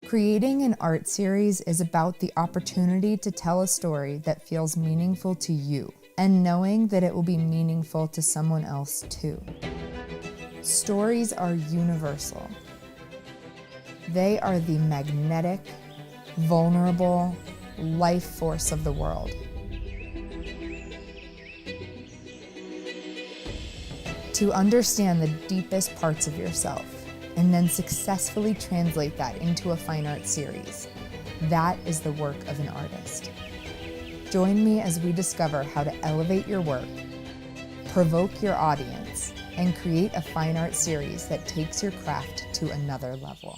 Creating an art series is about the opportunity to tell a story that feels meaningful to you and knowing that it will be meaningful to someone else too. Stories are universal. They are the magnetic, vulnerable life force of the world. To understand the deepest parts of yourself and then successfully translate that into a fine art series, that is the work of an artist. Join me as we discover how to elevate your work, provoke your audience, and create a fine art series that takes your craft to another level.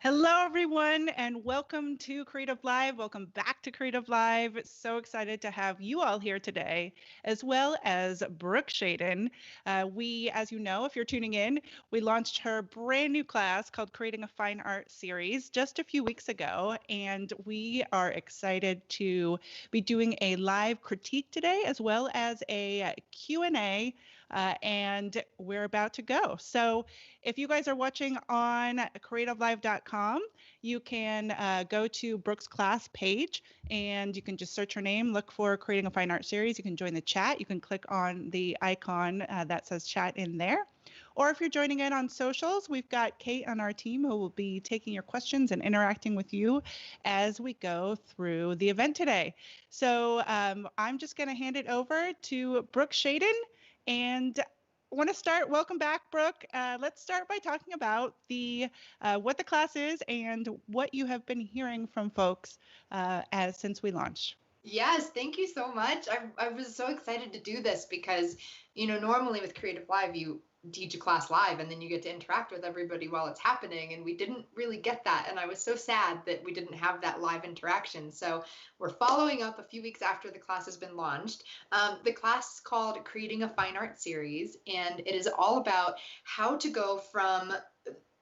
Hello, everyone, and welcome to Creative Live. Welcome back to Creative Live. So excited to have you all here today, as well as Brooke Shaden. As you know, if you're tuning in, we launched her brand new class called Creating a Fine Art Series just a few weeks ago, and we are excited to be doing a live critique today, as well as a Q&A, and we're about to go. So if you guys are watching on creativelive.com, you can go to Brooke's class page and you can just search her name, look for Creating a Fine Art Series. You can join the chat. You can click on the icon that says chat in there. Or if you're joining in on socials, we've got Kate on our team who will be taking your questions and interacting with you as we go through the event today. So I'm just going to hand it over to Brooke Shaden. And I want to start. Welcome back, Brooke. Let's start by talking about what the class is and what you have been hearing from folks since we launched. Yes, thank you so much. I was so excited to do this because, normally with Creative Live, you teach a class live and then you get to interact with everybody while it's happening. And we didn't really get that. And I was so sad that we didn't have that live interaction. So we're following up a few weeks after the class has been launched. The class is called Creating a Fine Art Series, and it is all about how to go from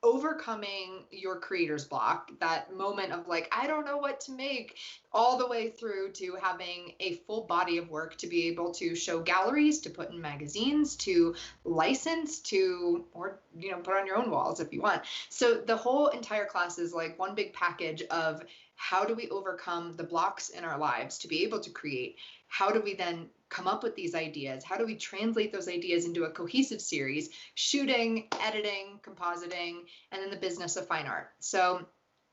overcoming your creator's block, that moment of like, I don't know what to make, all the way through to having a full body of work to be able to show galleries, to put in magazines, to license, or put on your own walls if you want. So the whole entire class is like one big package of how do we overcome the blocks in our lives to be able to create? How do we then come up with these ideas? How do we translate those ideas into a cohesive series, shooting, editing, compositing, and then the business of fine art? So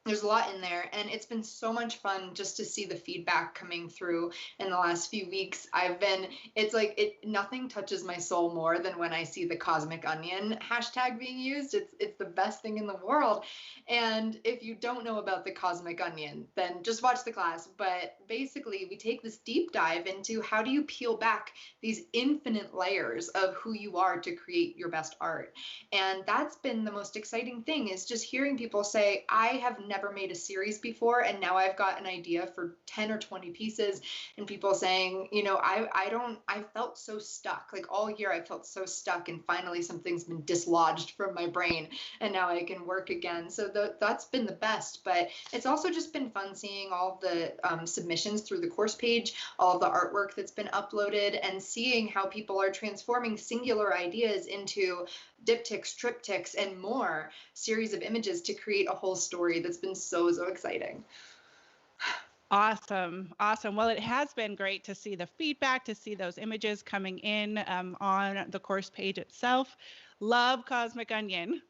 there's a lot in there, and it's been so much fun just to see the feedback coming through in the last few weeks. Nothing touches my soul more than when I see the Cosmic Onion hashtag being used. It's the best thing in the world. And if you don't know about the Cosmic Onion, then just watch the class. But basically, we take this deep dive into how do you peel back these infinite layers of who you are to create your best art. And that's been the most exciting thing, is just hearing people say, I have never made a series before, and now I've got an idea for 10 or 20 pieces, and people saying, I felt so stuck. Like all year I felt so stuck, and finally something's been dislodged from my brain and now I can work again. So that's been the best. But it's also just been fun seeing all the submissions through the course page, all of the artwork that's been uploaded, and seeing how people are transforming singular ideas into diptychs, triptychs, and more series of images to create a whole story. That's been so exciting. Awesome. Well, it has been great to see the feedback, to see those images coming in on the course page itself. Love Cosmic Onion.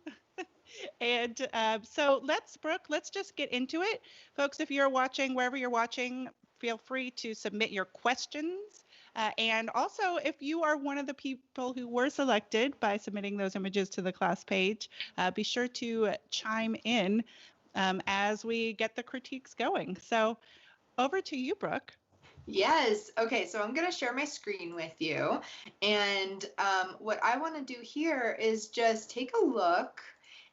And so Brooke, let's just get into it. Folks, if you're watching, wherever you're watching, feel free to submit your questions. And also, if you are one of the people who were selected by submitting those images to the class page, be sure to chime in as we get the critiques going. So over to you, Brooke. Yes. Okay, so I'm going to share my screen with you. And what I want to do here is just take a look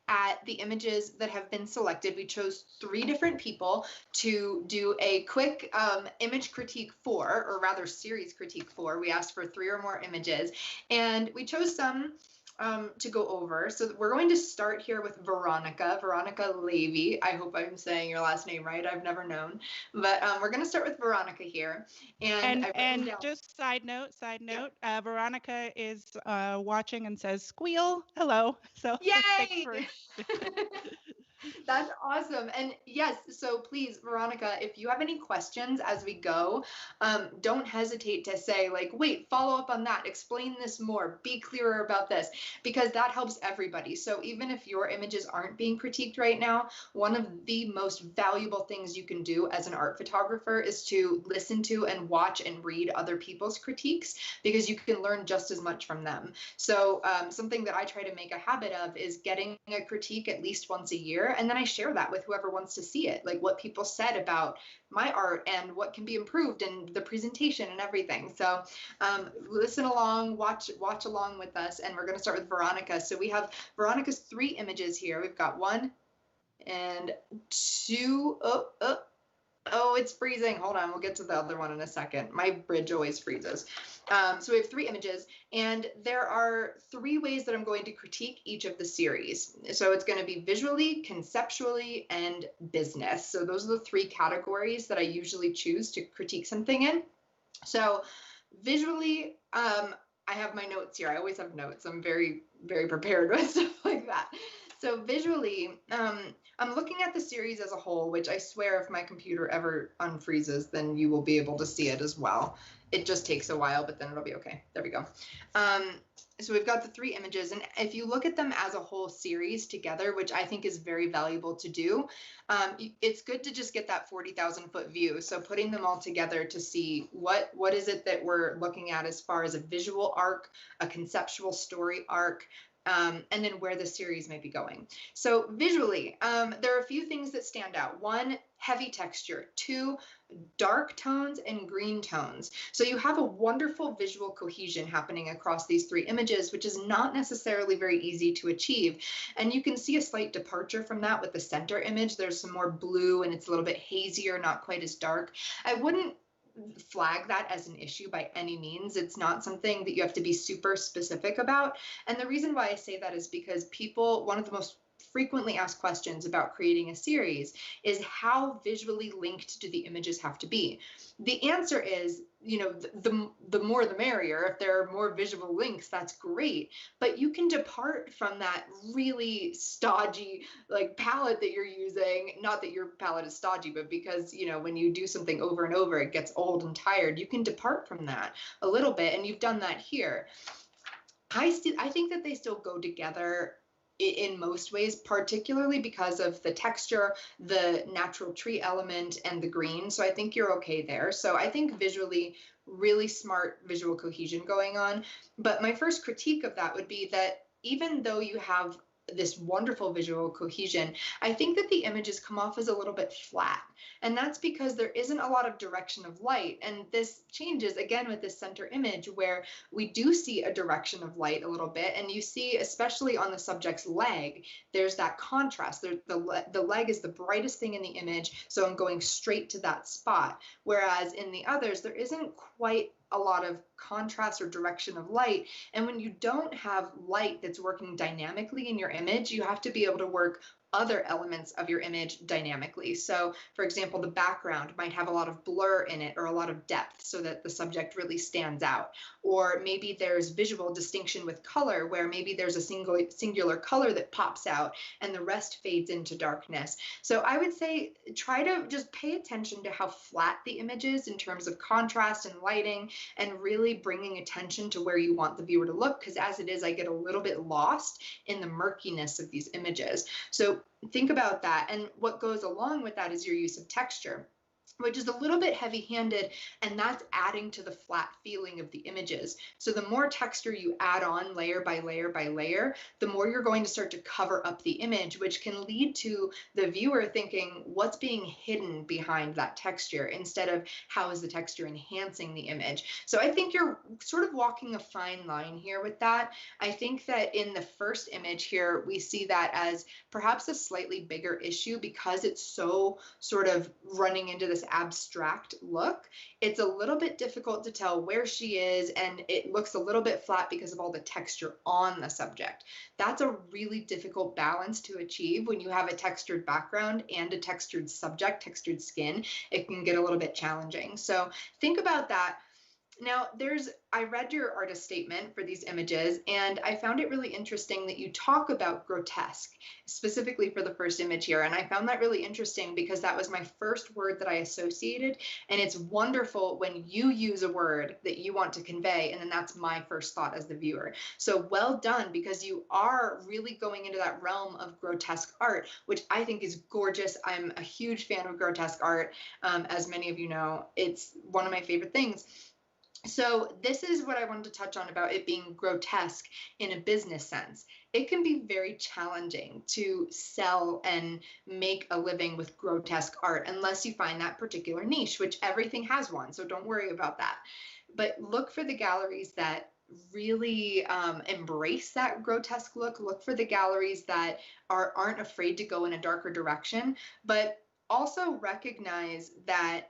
at the images that have been selected. We chose 3 different people to do a quick image critique for, or rather series critique for. We asked for 3 or more images, and we chose some to go over. So we're going to start here with Veronica Levy. I hope I'm saying your last name right. I've never known, but we're going to start with Veronica here. And I've written And down. just side Yep. note, Veronica is watching and says squeal hello. So thanks Yay! for That's awesome. And yes, so please, Veronica, if you have any questions as we go, don't hesitate to say, like, wait, follow up on that, explain this more, be clearer about this, because that helps everybody. So even if your images aren't being critiqued right now, one of the most valuable things you can do as an art photographer is to listen to and watch and read other people's critiques, because you can learn just as much from them. So something that I try to make a habit of is getting a critique at least once a year. And then I share that with whoever wants to see it, like what people said about my art and what can be improved and the presentation and everything. So listen along, watch along with us. And we're going to start with Veronica. So we have Veronica's 3 images here. We've got 1 and 2. Oh, it's freezing. Hold on. We'll get to the other one in a second. My bridge always freezes. So we have 3 images, and there are 3 ways that I'm going to critique each of the series. So it's going to be visually, conceptually, and business. So those are the 3 categories that I usually choose to critique something in. So visually, I have my notes here. I always have notes. I'm very, very prepared with stuff like that. So visually, I'm looking at the series as a whole, which I swear if my computer ever unfreezes, then you will be able to see it as well. It just takes a while, but then it'll be okay. There we go. So we've got the 3 images, and if you look at them as a whole series together, which I think is very valuable to do, it's good to just get that 40,000 foot view. So putting them all together to see what is it that we're looking at as far as a visual arc, a conceptual story arc, and then where the series may be going. So visually, there are a few things that stand out. 1, heavy texture. 2, dark tones and green tones. So you have a wonderful visual cohesion happening across these 3 images, which is not necessarily very easy to achieve. And you can see a slight departure from that with the center image. There's some more blue and it's a little bit hazier, not quite as dark. I wouldn't flag that as an issue by any means. It's not something that you have to be super specific about. And the reason why I say that is because one of the most frequently asked questions about creating a series is how visually linked do the images have to be? The answer is, the more the merrier. If there are more visual links, that's great. But you can depart from that really stodgy like palette that you're using. Not that your palette is stodgy, but because, when you do something over and over, it gets old and tired. You can depart from that a little bit, and you've done that here. I think that they still go together in most ways, particularly because of the texture, the natural tree element, and the green. So I think you're okay there. So I think visually, really smart visual cohesion going on. But my first critique of that would be that even though you have this wonderful visual cohesion, I think that the images come off as a little bit flat. And that's because there isn't a lot of direction of light. And this changes again with this center image where we do see a direction of light a little bit. And you see, especially on the subject's leg, there's that contrast. The leg is the brightest thing in the image. So I'm going straight to that spot. Whereas in the others, there isn't quite a lot of contrast or direction of light. And when you don't have light that's working dynamically in your image, you have to be able to work other elements of your image dynamically. So for example, the background might have a lot of blur in it or a lot of depth so that the subject really stands out. Or maybe there's visual distinction with color where maybe there's a singular color that pops out and the rest fades into darkness. So I would say try to just pay attention to how flat the image is in terms of contrast and lighting, and really bringing attention to where you want the viewer to look, because as it is, I get a little bit lost in the murkiness of these images. So think about that. And what goes along with that is your use of texture, which is a little bit heavy-handed, and that's adding to the flat feeling of the images. So the more texture you add on layer by layer by layer, the more you're going to start to cover up the image, which can lead to the viewer thinking, what's being hidden behind that texture, instead of how is the texture enhancing the image. So I think you're sort of walking a fine line here with that. I think that in the first image here, we see that as perhaps a slightly bigger issue because it's so sort of running into the this abstract look, it's a little bit difficult to tell where she is, and it looks a little bit flat because of all the texture on the subject. That's a really difficult balance to achieve when you have a textured background and a textured subject, textured skin. It can get a little bit challenging. So think about that. Now, I read your artist statement for these images, and I found it really interesting that you talk about grotesque, specifically for the first image here. And I found that really interesting because that was my first word that I associated. And it's wonderful when you use a word that you want to convey, and then that's my first thought as the viewer. So well done, because you are really going into that realm of grotesque art, which I think is gorgeous. I'm a huge fan of grotesque art. As many of you know, it's one of my favorite things. So this is what I wanted to touch on about it being grotesque in a business sense. It can be very challenging to sell and make a living with grotesque art unless you find that particular niche, which everything has one. So don't worry about that. But look for the galleries that really embrace that grotesque look. Look for the galleries that aren't afraid to go in a darker direction, but also recognize that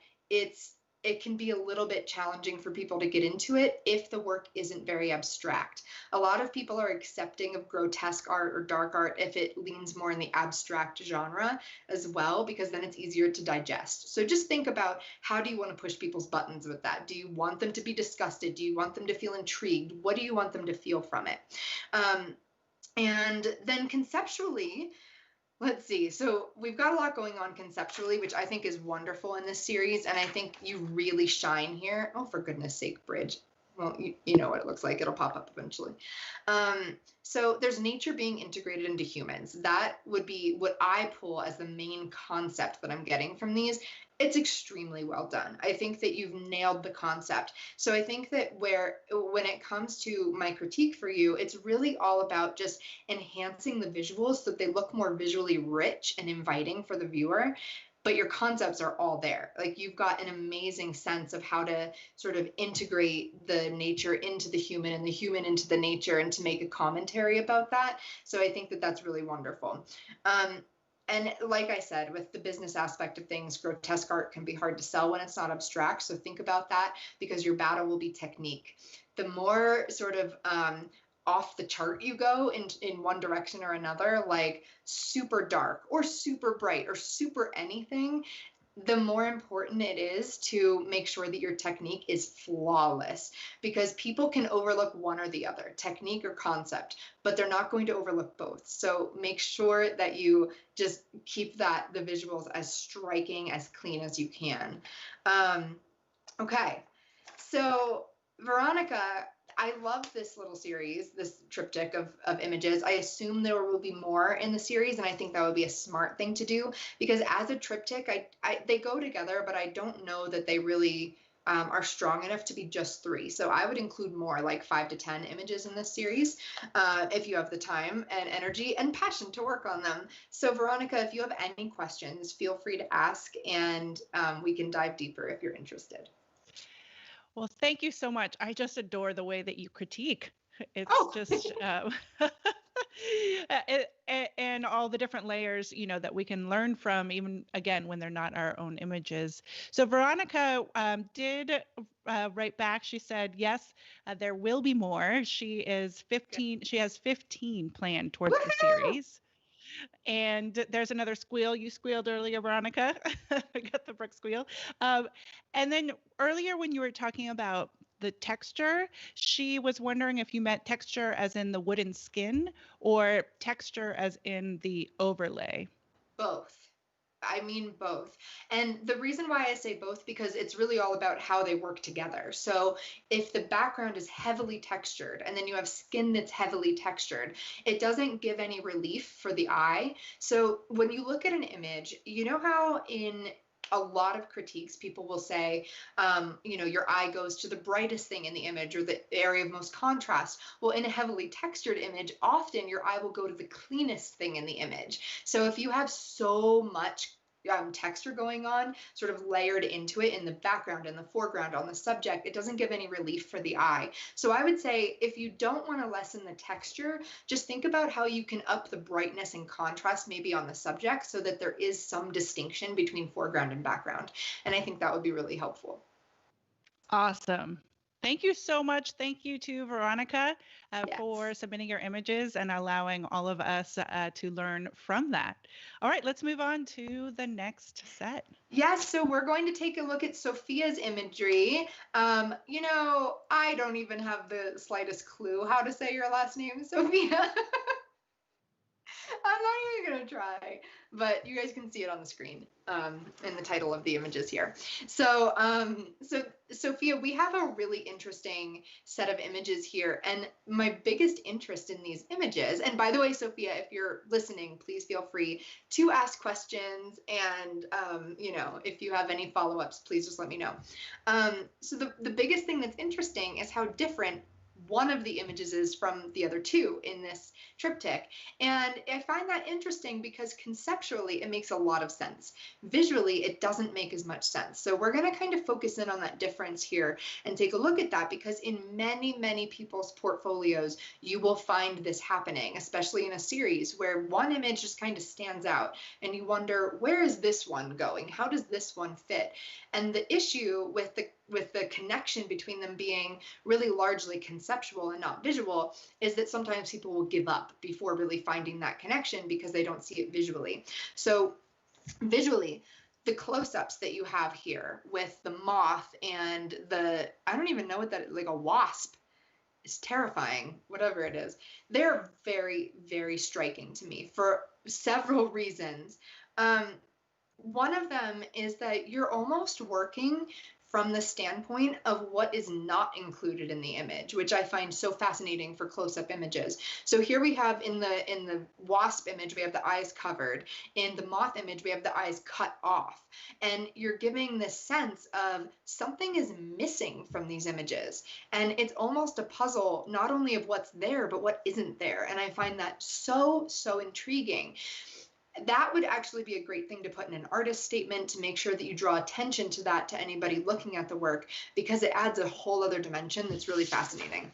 it can be a little bit challenging for people to get into it if the work isn't very abstract. A lot of people are accepting of grotesque art or dark art if it leans more in the abstract genre as well, because then it's easier to digest. So just think about, how do you want to push people's buttons with that? Do you want them to be disgusted? Do you want them to feel intrigued? What do you want them to feel from it? And then conceptually, let's see. So we've got a lot going on conceptually, which I think is wonderful in this series. And I think you really shine here. Oh, for goodness sake, Bridge. Well, you know what it looks like. It'll pop up eventually. So there's nature being integrated into humans. That would be what I pull as the main concept that I'm getting from these. It's extremely well done. I think that you've nailed the concept. So I think that when it comes to my critique for you, it's really all about just enhancing the visuals so that they look more visually rich and inviting for the viewer. But your concepts are all there. Like, you've got an amazing sense of how to sort of integrate the nature into the human and the human into the nature, and to make a commentary about that. So I think that that's really wonderful. And like I said, with the business aspect of things, grotesque art can be hard to sell when it's not abstract. So think about that, because your battle will be technique. The more sort of off the chart you go in one direction or another, like super dark or super bright or super anything, the more important it is to make sure that your technique is flawless, because people can overlook one or the other, technique or concept, but they're not going to overlook both. So make sure that you just keep the visuals as striking, as clean as you can. Okay, so Veronica, I love this little series, this triptych of images. I assume there will be more in the series, and I think that would be a smart thing to do, because as a triptych, they go together, but I don't know that they really are strong enough to be just 3. So I would include more, like 5 to 10 images in this series, if you have the time and energy and passion to work on them. So Veronica, if you have any questions, feel free to ask, and we can dive deeper if you're interested. Well, thank you so much. I just adore the way that you critique. It's just and all the different layers, that we can learn from, even again when they're not our own images. So Veronica did write back. She said, yes, there will be more. She is 15. She has 15 planned towards the series. And there's another squeal. You squealed earlier, Veronica. I got the Brooke squeal. And then earlier when you were talking about the texture, she was wondering if you meant texture as in the wooden skin or texture as in the overlay. Both. I mean both. And the reason why I say both, because it's really all about how they work together. So if the background is heavily textured and then you have skin that's heavily textured, it doesn't give any relief for the eye. So when you look at an image, you know how in a lot of critiques, people will say, your eye goes to the brightest thing in the image or the area of most contrast. Well, in a heavily textured image, often your eye will go to the cleanest thing in the image. So if you have so much texture going on, sort of layered into it in the background, in the foreground, on the subject, it doesn't give any relief for the eye. So I would say if you don't want to lessen the texture, just think about how you can up the brightness and contrast maybe on the subject so that there is some distinction between foreground and background. And I think that would be really helpful. Awesome. Thank you so much. Thank you to Veronica Yes. for submitting your images and allowing all of us to learn from that. All right, let's move on to the next set. Yes, so we're going to take a look at Sophia's imagery. I don't even have the slightest clue how to say your last name, Sophia. I'm not even gonna try, but you guys can see it on the screen in the title of the images here. So Sophia, we have a really interesting set of images here, and my biggest interest in these images, and by the way, Sophia, if you're listening, please feel free to ask questions, and if you have any follow-ups, please just let me know. So the biggest thing that's interesting is how different one of the images is from the other two in this triptych. And I find that interesting because conceptually it makes a lot of sense. Visually, it doesn't make as much sense. So we're going to kind of focus in on that difference here and take a look at that, because in many, many people's portfolios, you will find this happening, especially in a series where one image just kind of stands out and you wonder, where is this one going? How does this one fit? And the issue with the connection between them being really largely conceptual and not visual is that sometimes people will give up before really finding that connection because they don't see it visually. So visually, the close-ups that you have here with the moth and I don't even know what that is, like a wasp, is terrifying, whatever it is. They're very, very striking to me for several reasons. One of them is that you're almost working from the standpoint of what is not included in the image, which I find so fascinating for close-up images. So here we have in the wasp image, we have the eyes covered. In the moth image, we have the eyes cut off. And you're giving this sense of something is missing from these images. And it's almost a puzzle, not only of what's there, but what isn't there. And I find that so, so intriguing. That would actually be a great thing to put in an artist statement to make sure that you draw attention to that to anybody looking at the work, because it adds a whole other dimension that's really fascinating.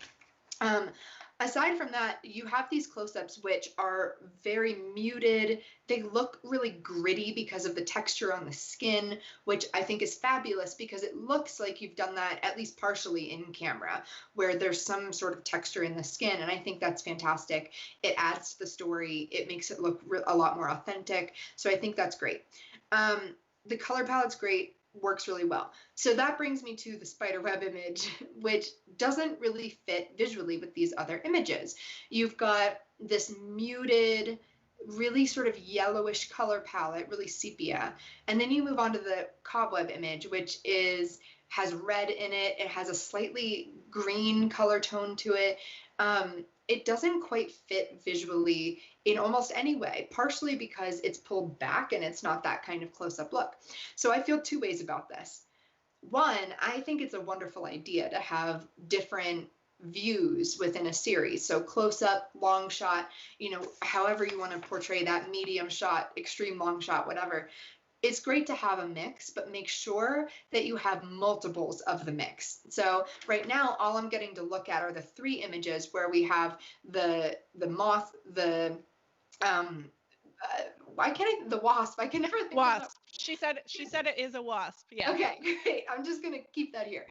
Aside from that, you have these close-ups which are very muted. They look really gritty because of the texture on the skin, which I think is fabulous because it looks like you've done that at least partially in camera, where there's some sort of texture in the skin, and I think that's fantastic. It adds to the story. It makes it look a lot more authentic, so I think that's great. The color palette's great. Works really well. So that brings me to the spiderweb image, which doesn't really fit visually with these other images. You've got this muted, really sort of yellowish color palette, really sepia. And then you move on to the cobweb image, which has red in it. It has a slightly green color tone to it. It doesn't quite fit visually in almost any way, partially because it's pulled back and it's not that kind of close-up look. So I feel two ways about this. One, I think it's a wonderful idea to have different views within a series. So close up, long shot, however you want to portray that, medium shot, extreme long shot, whatever. It's great to have a mix, but make sure that you have multiples of the mix. So right now, all I'm getting to look at are the three images where we have the moth, the wasp. I can never think Wasp. of that. She said it is a wasp. Yeah. Okay, great. I'm just gonna keep that here.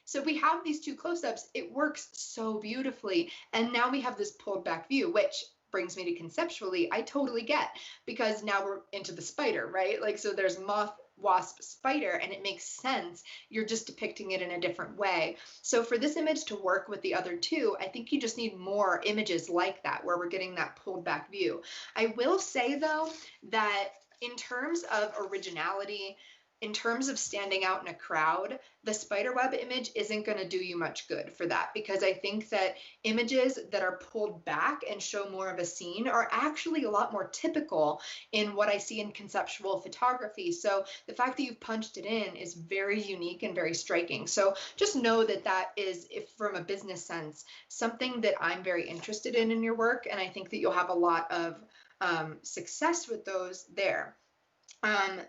So we have these two close-ups. It works so beautifully, and now we have this pulled back view, which brings me to conceptually, I totally get, because now we're into the spider, right? Like, so there's moth, wasp, spider, and it makes sense. You're just depicting it in a different way. So for this image to work with the other two, I think you just need more images like that, where we're getting that pulled back view. I will say, though, that in terms of originality, in terms of standing out in a crowd, the spiderweb image isn't going to do you much good for that, because I think that images that are pulled back and show more of a scene are actually a lot more typical in what I see in conceptual photography. So the fact that you've punched it in is very unique and very striking. So just know that that is, if from a business sense, something that I'm very interested in your work, and I think that you'll have a lot of success with those there. Um,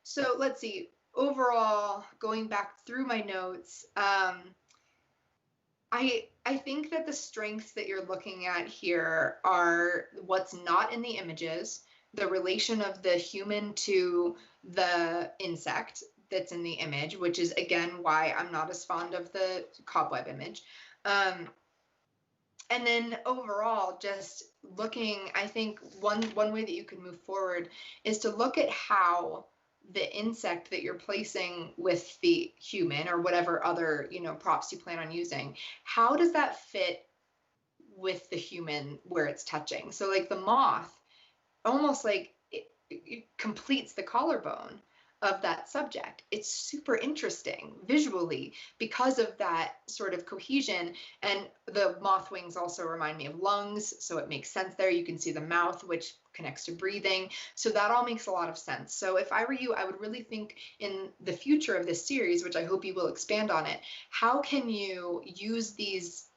so let's see. Overall, going back through my notes, I think that the strengths that you're looking at here are what's not in the images, the relation of the human to the insect that's in the image, which is again why I'm not as fond of the cobweb image. Um, and then overall, just looking, I think one way that you can move forward is to look at how the insect that you're placing with the human or whatever other, props you plan on using, how does that fit with the human where it's touching? So like the moth, almost like it completes the collarbone of that subject. It's super interesting visually because of that sort of cohesion. And the moth wings also remind me of lungs, so it makes sense there. You can see the mouth, which connects to breathing. So that all makes a lot of sense. So if I were you, I would really think in the future of this series, which I hope you will expand on it, how can you use these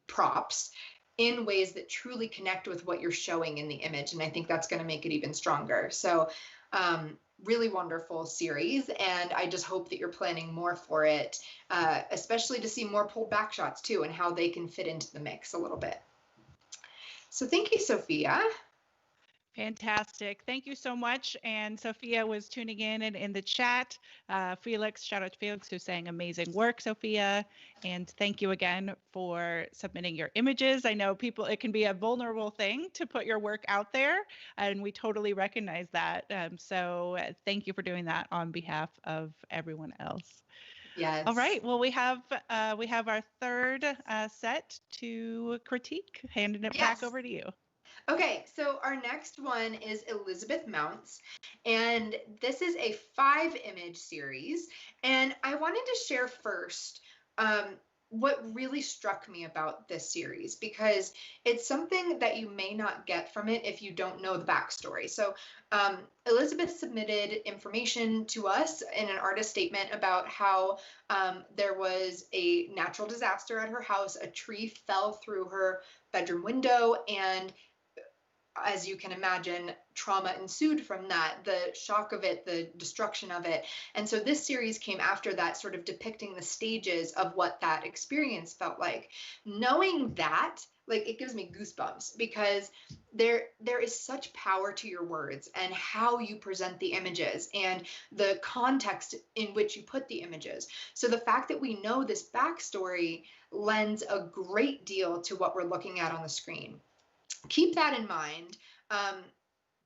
props in ways that truly connect with what you're showing in the image? And I think that's going to make it even stronger. So really wonderful series. And I just hope that you're planning more for it, especially to see more pulled back shots too, and how they can fit into the mix a little bit. So thank you, Sophia. Fantastic. Thank you so much. And Sophia was tuning in the chat. Felix, shout out to Felix, who's saying amazing work, Sophia. And thank you again for submitting your images. I know it can be a vulnerable thing to put your work out there, and we totally recognize that. So thank you for doing that on behalf of everyone else. Yes. All right. Well, we have our third set to critique. Handing it back over to you. Okay, so our next one is Elizabeth Mounts, and this is a 5-image series. And I wanted to share first what really struck me about this series, because it's something that you may not get from it if you don't know the backstory. So Elizabeth submitted information to us in an artist statement about how there was a natural disaster at her house. A tree fell through her bedroom window, and as you can imagine, trauma ensued from that, the shock of it, the destruction of it. And so this series came after that, sort of depicting the stages of what that experience felt like. Knowing that, like, it gives me goosebumps, because there is such power to your words and how you present the images and the context in which you put the images. So the fact that we know this backstory lends a great deal to what we're looking at on the screen. Keep that in mind,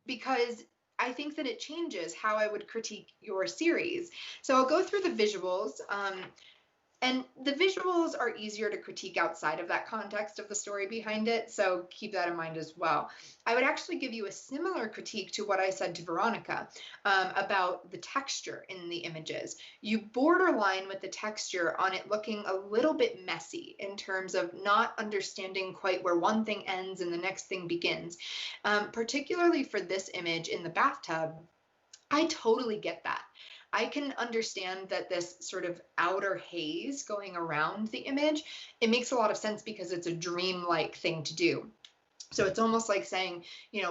because I think that it changes how I would critique your series. So I'll go through the visuals. And the visuals are easier to critique outside of that context of the story behind it, so keep that in mind as well. I would actually give you a similar critique to what I said to Veronica about the texture in the images. You borderline with the texture on it looking a little bit messy in terms of not understanding quite where one thing ends and the next thing begins. Particularly for this image in the bathtub, I totally get that. I can understand that this sort of outer haze going around the image, it makes a lot of sense because it's a dreamlike thing to do. So it's almost like saying,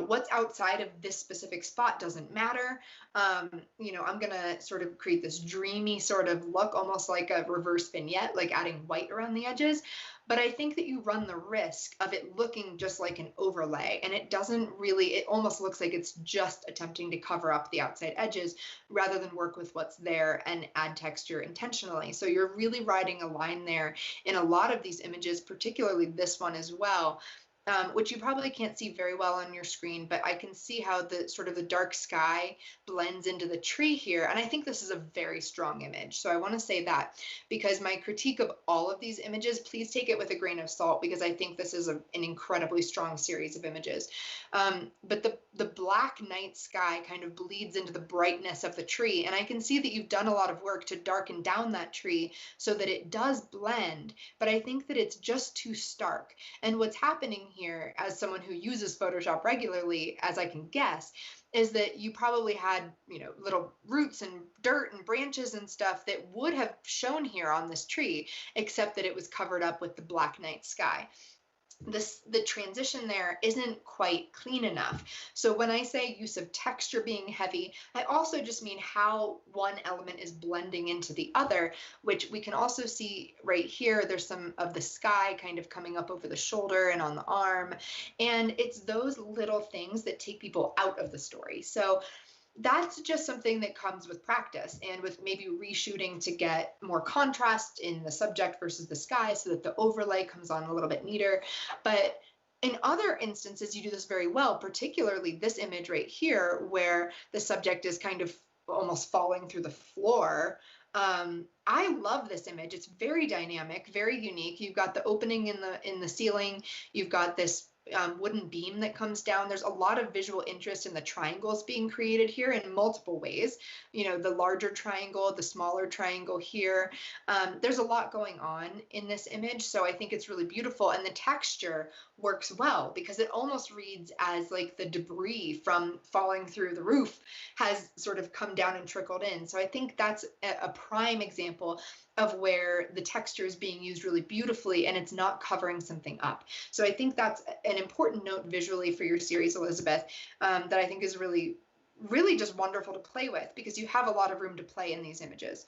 what's outside of this specific spot doesn't matter. I'm going to sort of create this dreamy sort of look, almost like a reverse vignette, like adding white around the edges. But I think that you run the risk of it looking just like an overlay, and it almost looks like it's just attempting to cover up the outside edges rather than work with what's there and add texture intentionally. So you're really riding a line there in a lot of these images, particularly this one as well. Which you probably can't see very well on your screen, but I can see how the sort of the dark sky blends into the tree here. And I think this is a very strong image. So I want to say that, because my critique of all of these images, please take it with a grain of salt, because I think this is an incredibly strong series of images. But the black night sky kind of bleeds into the brightness of the tree. And I can see that you've done a lot of work to darken down that tree so that it does blend, but I think that it's just too stark. And what's happening here, as someone who uses Photoshop regularly, as I can guess, is that you probably had, little roots and dirt and branches and stuff that would have shown here on this tree, except that it was covered up with the black night sky. the transition there isn't quite clean enough. So when I say use of texture being heavy, I also just mean how one element is blending into the other, which we can also see right here. There's some of the sky kind of coming up over the shoulder and on the arm. And it's those little things that take people out of the story. So that's just something that comes with practice and with maybe reshooting to get more contrast in the subject versus the sky so that the overlay comes on a little bit neater. But in other instances, you do this very well, particularly this image right here, where the subject is kind of almost falling through the floor. I love this image. It's very dynamic, very unique. You've got the opening in the ceiling. You've got this wooden beam that comes down. There's a lot of visual interest in the triangles being created here in multiple ways. You know, the larger triangle, the smaller triangle here. There's a lot going on in this image. So I think it's really beautiful. And the texture works well because it almost reads as like the debris from falling through the roof has sort of come down and trickled in. So I think that's a prime example of where the texture is being used really beautifully and it's not covering something up. So I think that's an important note visually for your series, Elizabeth, that I think is really, really just wonderful to play with because you have a lot of room to play in these images.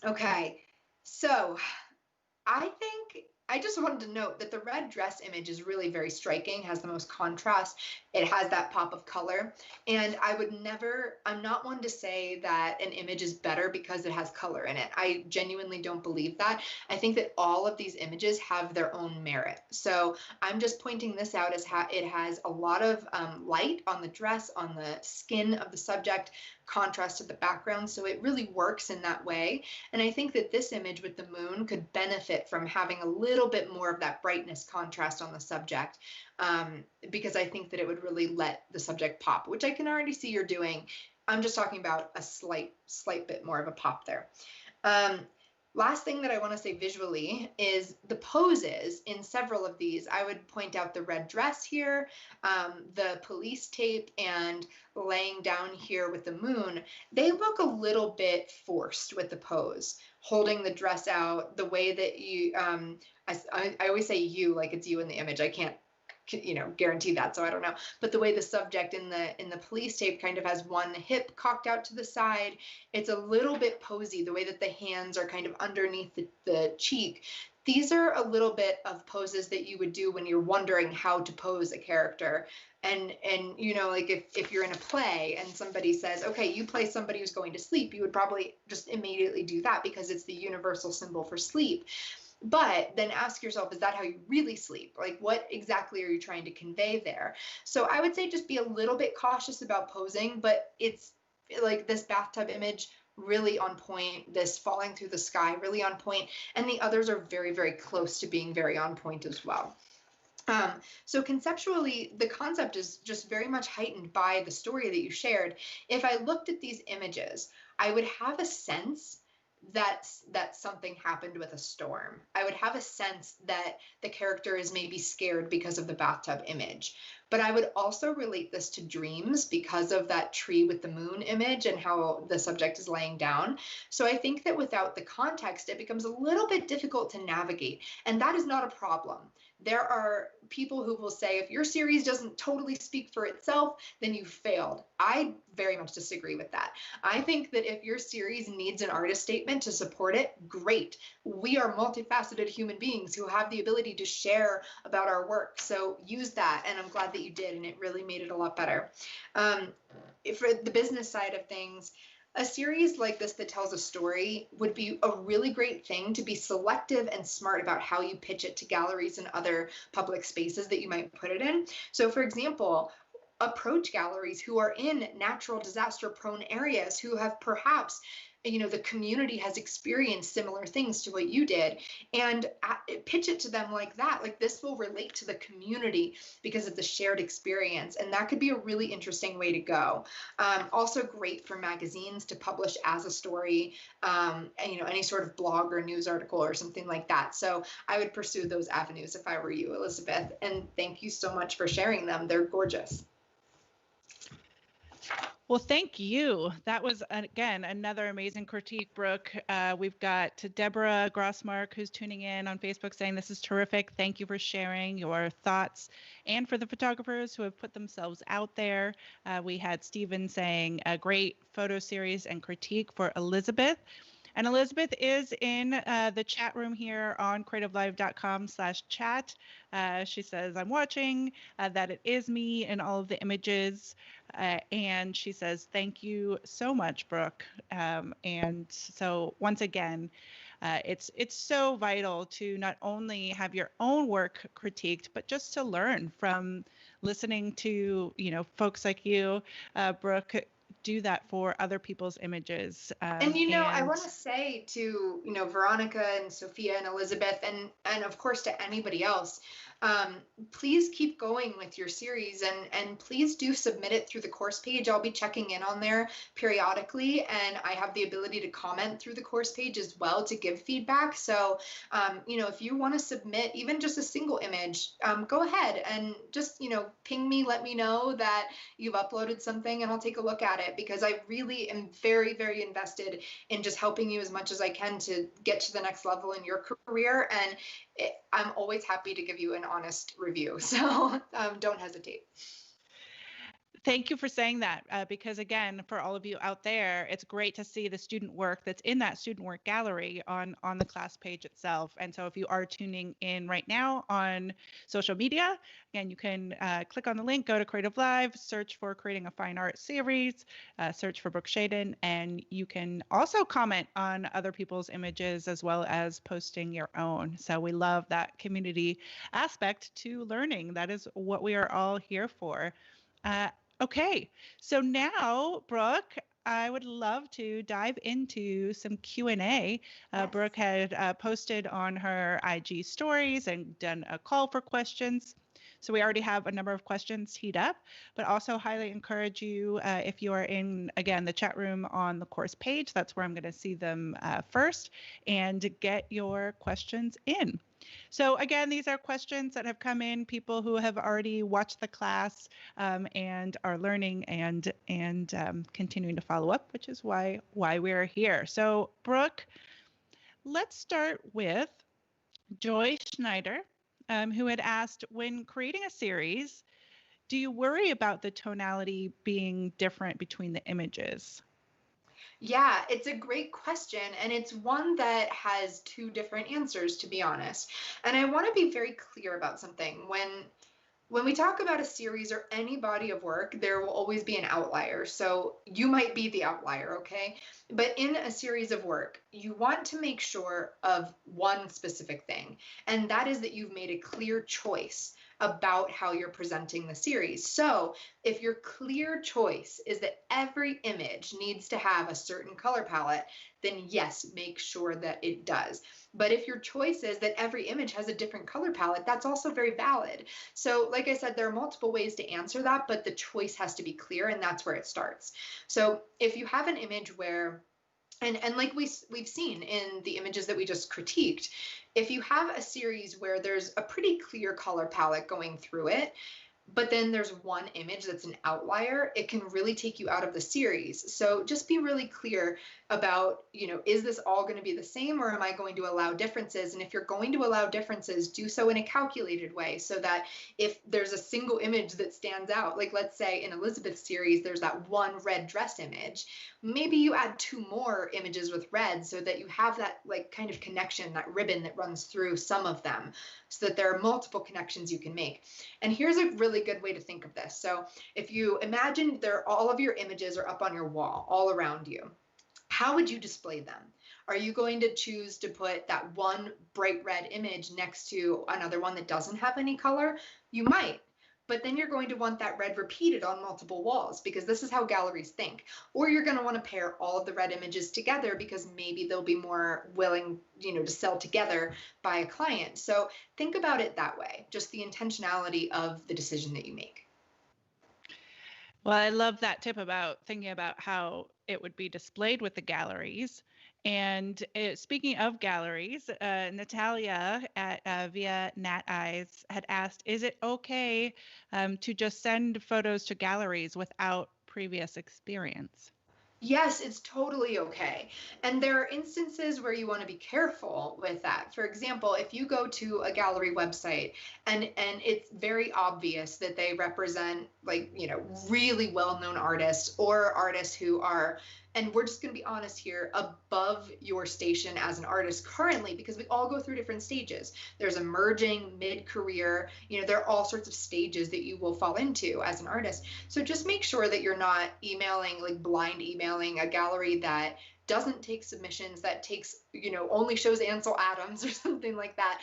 Okay, so I think I just wanted to note that the red dress image is really very striking, has the most contrast. It has that pop of color. And I'm not one to say that an image is better because it has color in it. I genuinely don't believe that. I think that all of these images have their own merit. So I'm just pointing this out as it has a lot of light on the dress, on the skin of the subject, contrast to the background. So it really works in that way. And I think that this image with the moon could benefit from having a little bit more of that brightness contrast on the subject, because I think that it would really let the subject pop, which I can already see you're doing. I'm just talking about a slight bit more of a pop there. Last thing that I want to say visually is the poses in several of these. I would point out the red dress here, the police tape, and laying down here with the moon. They look a little bit forced with the pose, holding the dress out, the way that you, I always say you, like it's you in the image. I can't guarantee that, so I don't know. But the way the subject in the police tape kind of has one hip cocked out to the side, it's a little bit posy, the way that the hands are kind of underneath the cheek. These are a little bit of poses that you would do when you're wondering how to pose a character. And like if you're in a play and somebody says, okay, you play somebody who's going to sleep, you would probably just immediately do that because it's the universal symbol for sleep. But then ask yourself, is that how you really sleep? Like, what exactly are you trying to convey there? So I would say just be a little bit cautious about posing, but it's like this bathtub image really on point, this falling through the sky really on point, and the others are very, very close to being very on point as well. So conceptually, the concept is just very much heightened by the story that you shared. If I looked at these images, I would have a sense that something happened with a storm. I would have a sense that the character is maybe scared because of the bathtub image. But I would also relate this to dreams because of that tree with the moon image and how the subject is laying down. So I think that without the context, it becomes a little bit difficult to navigate. And that is not a problem. There are people who will say, if your series doesn't totally speak for itself, then you failed. I very much disagree with that. I think that if your series needs an artist statement to support it, great. We are multifaceted human beings who have the ability to share about our work. So use that. And I'm glad that you did. And it really made it a lot better. For the business side of things, a series like this that tells a story would be a really great thing to be selective and smart about how you pitch it to galleries and other public spaces that you might put it in. So for example, approach galleries who are in natural disaster prone areas who have perhaps the community has experienced similar things to what you did, and pitch it to them like that. Like, this will relate to the community because it's a shared experience, and that could be a really interesting way to go. Also great for magazines to publish as a story, and any sort of blog or news article or something like that. So I would pursue those avenues if I were you, Elizabeth, and thank you so much for sharing them. They're gorgeous. Well, thank you. That was, again, another amazing critique, Brooke. We've got Deborah Grossmark, who's tuning in on Facebook, saying this is terrific. Thank you for sharing your thoughts. And for the photographers who have put themselves out there, we had Stephen saying a great photo series and critique for Elizabeth. And Elizabeth is in the chat room here on creativelive.com/chat. She says, I'm watching, that it is me in all of the images. And she says, thank you so much, Brooke. And so once again, it's so vital to not only have your own work critiqued, but just to learn from listening to, folks like you, Brooke, do that for other people's images. And I want to say to Veronica and Sophia and Elizabeth and of course to anybody else, please keep going with your series and please do submit it through the course page. I'll be checking in on there periodically, and I have the ability to comment through the course page as well to give feedback. So if you want to submit even just a single image, go ahead and just ping me, let me know that you've uploaded something, and I'll take a look at it, because I really am very, very invested in just helping you as much as I can to get to the next level in your career. And I'm always happy to give you an honest review. So don't hesitate. Thank you for saying that, because again, for all of you out there, it's great to see the student work that's in that student work gallery on the class page itself. And so if you are tuning in right now on social media, again, you can click on the link, go to Creative Live, search for Creating a Fine Art Series, search for Brooke Shaden, and you can also comment on other people's images as well as posting your own. So we love that community aspect to learning. That is what we are all here for. Okay, so now, Brooke, I would love to dive into some Q&A. Yes. Brooke had posted on her IG stories and done a call for questions. So we already have a number of questions teed up, but also highly encourage you, if you are in, again, the chat room on the course page, that's where I'm going to see them first, and get your questions in. So again, these are questions that have come in, people who have already watched the class and are learning and continuing to follow up, which is why we're here. So Brooke, let's start with Joy Schneider, who had asked, when creating a series, do you worry about the tonality being different between the images? Yeah, it's a great question, and it's one that has two different answers, to be honest. And I want to be very clear about something. When we talk about a series or any body of work, there will always be an outlier. So you might be the outlier, okay? But in a series of work, you want to make sure of one specific thing, and that is that you've made a clear choice about how you're presenting the series. So if your clear choice is that every image needs to have a certain color palette, then yes, make sure that it does. But if your choice is that every image has a different color palette, that's also very valid. So like I said, there are multiple ways to answer that, but the choice has to be clear, and that's where it starts. So if you have an image where and like we've seen in the images that we just critiqued, if you have a series where there's a pretty clear color palette going through it, but then there's one image that's an outlier, it can really take you out of the series. So just be really clear about, is this all going to be the same, or am I going to allow differences? And if you're going to allow differences, do so in a calculated way, so that if there's a single image that stands out, like let's say in Elizabeth's series, there's that one red dress image, maybe you add two more images with red so that you have that like kind of connection, that ribbon that runs through some of them, so that there are multiple connections you can make. And here's a really good way to think of this. So if you imagine all of your images are up on your wall all around you, how would you display them? Are you going to choose to put that one bright red image next to another one that doesn't have any color? You might. But then you're going to want that red repeated on multiple walls, because this is how galleries think. Or you're going to want to pair all of the red images together, because maybe they'll be more willing, to sell together by a client. So think about it that way, just the intentionality of the decision that you make. Well, I love that tip about thinking about how it would be displayed with the galleries. And speaking of galleries, Natalia at via Nat Eyes had asked, is it okay to just send photos to galleries without previous experience. Yes, it's totally okay. And there are instances where you want to be careful with that. For example, if you go to a gallery website and it's very obvious that they represent like, really well-known artists or artists who are, and we're just going to be honest here, above your station as an artist currently, because we all go through different stages. There's emerging, mid-career, there are all sorts of stages that you will fall into as an artist. So just make sure that you're not emailing, like blind emailing a gallery that doesn't take submissions, that takes, only shows Ansel Adams or something like that.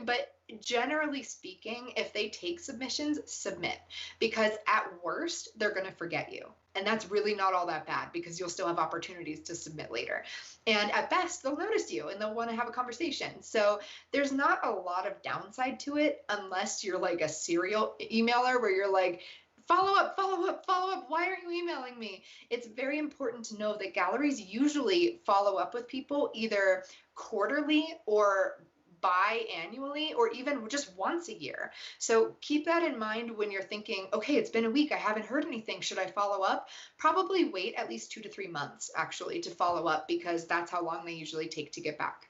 But generally speaking, if they take submissions, submit, because at worst, they're going to forget you. And that's really not all that bad because you'll still have opportunities to submit later. And at best, they'll notice you and they'll want to have a conversation. So there's not a lot of downside to it unless you're like a serial emailer where you're like, follow up, follow up, follow up. Why aren't you emailing me? It's very important to know that galleries usually follow up with people either quarterly or biannually or even just once a year. So keep that in mind when you're thinking, okay, it's been a week, I haven't heard anything. Should I follow up? Probably wait at least 2 to 3 months actually to follow up because that's how long they usually take to get back.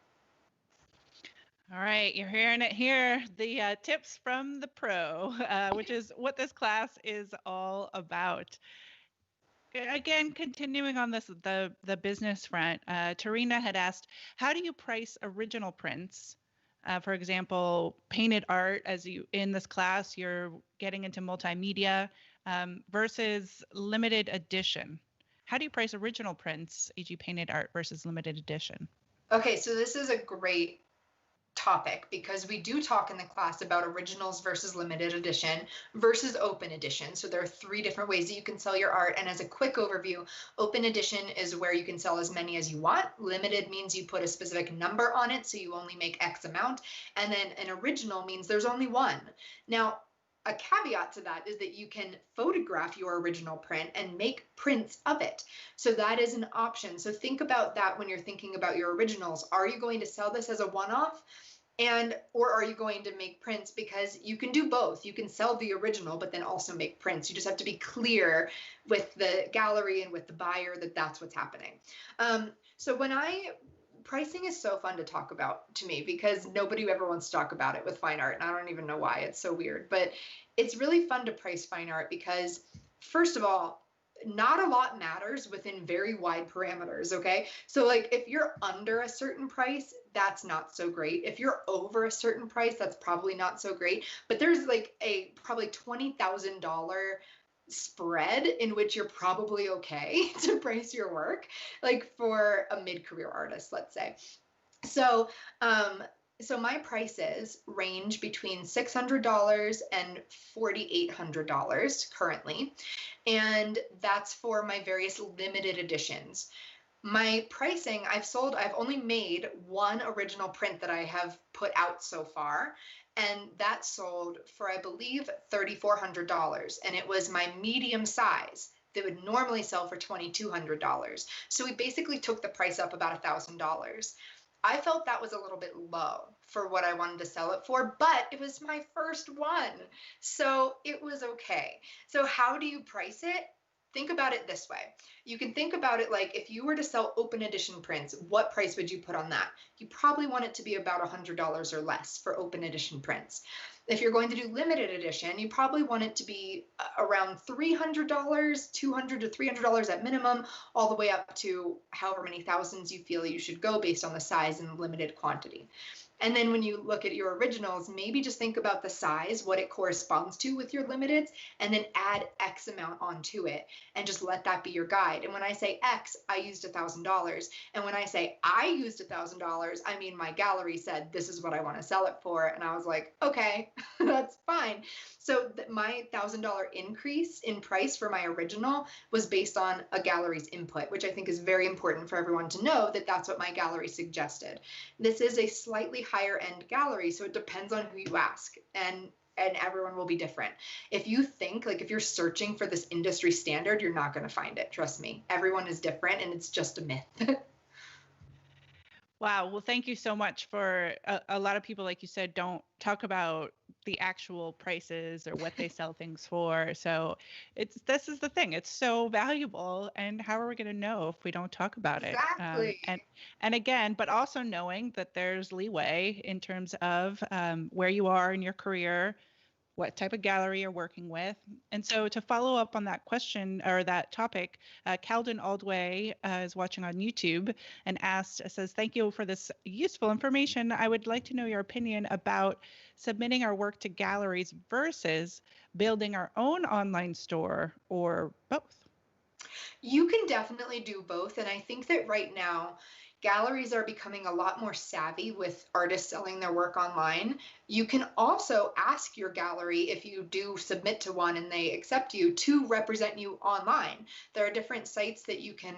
All right, you're hearing it here. The tips from the pro, which is what this class is all about. Again, continuing on this, the business front, Tarina had asked, how do you price original prints? For example, painted art, as you in this class, you're getting into multimedia versus limited edition. How do you price original prints, e.g. painted art versus limited edition? Okay, so this is a great topic because we do talk in the class about originals versus limited edition versus open edition. So there are 3 different ways that you can sell your art. And as a quick overview, open edition is where you can sell as many as you want. Limited means you put a specific number on it, so you only make X amount. And then an original means there's only one. Now, a caveat to that is that you can photograph your original print and make prints of it. So that is an option. So think about that when you're thinking about your originals. Are you going to sell this as a one-off? Or are you going to make prints? Because you can do both. You can sell the original, but then also make prints. You just have to be clear with the gallery and with the buyer that that's what's happening. So pricing is so fun to talk about to me because nobody ever wants to talk about it with fine art. And I don't even know why. It's so weird, but it's really fun to price fine art because first of all, not a lot matters within very wide parameters, okay? So like if you're under a certain price, that's not so great. If you're over a certain price, that's probably not so great. But there's like a probably $20,000 spread in which you're probably okay to price your work, like for a mid-career artist, let's say. So my prices range between $600 and $4,800 currently, and that's for my various limited editions. My pricing, I've only made one original print that I have put out so far, and that sold for, I believe, $3,400, and it was my medium size that would normally sell for $2,200. So we basically took the price up about $1,000. I felt that was a little bit low for what I wanted to sell it for, but it was my first one, so it was okay. So how do you price it? Think about it this way. You can think about it like if you were to sell open edition prints, what price would you put on that? You probably want it to be about $100 or less for open edition prints. If you're going to do limited edition, you probably want it to be around $300, $200 to $300 at minimum, all the way up to however many thousands you feel you should go based on the size and limited quantity. And then when you look at your originals, maybe just think about the size, what it corresponds to with your limiteds, and then add X amount onto it and just let that be your guide. And when I say X, I used $1,000. And when I say I used $1,000, I mean my gallery said, this is what I want to sell it for. And I was like, okay, that's fine. So my $1,000 increase in price for my original was based on a gallery's input, which I think is very important for everyone to know that that's what my gallery suggested. This is a slightly higher end gallery, so it depends on who you ask, and everyone will be different. If you think like if you're searching for this industry standard, you're not going to find it. Trust me, everyone is different, and it's just a myth. Wow. Well, thank you so much for a lot of people, like you said, don't talk about the actual prices or what they sell things for. So this is the thing. It's so valuable, and how are we going to know if we don't talk about it? Exactly. And again, but also knowing that there's leeway in terms of where you are in your career, what type of gallery you're working with. And so to follow up on that question or that topic, Calden Aldway is watching on YouTube and says, thank you for this useful information. I would like to know your opinion about submitting our work to galleries versus building our own online store, or both. You can definitely do both. And I think that right now, galleries are becoming a lot more savvy with artists selling their work online. You can also ask your gallery, if you do submit to one and they accept you, to represent you online. There are different sites that you can,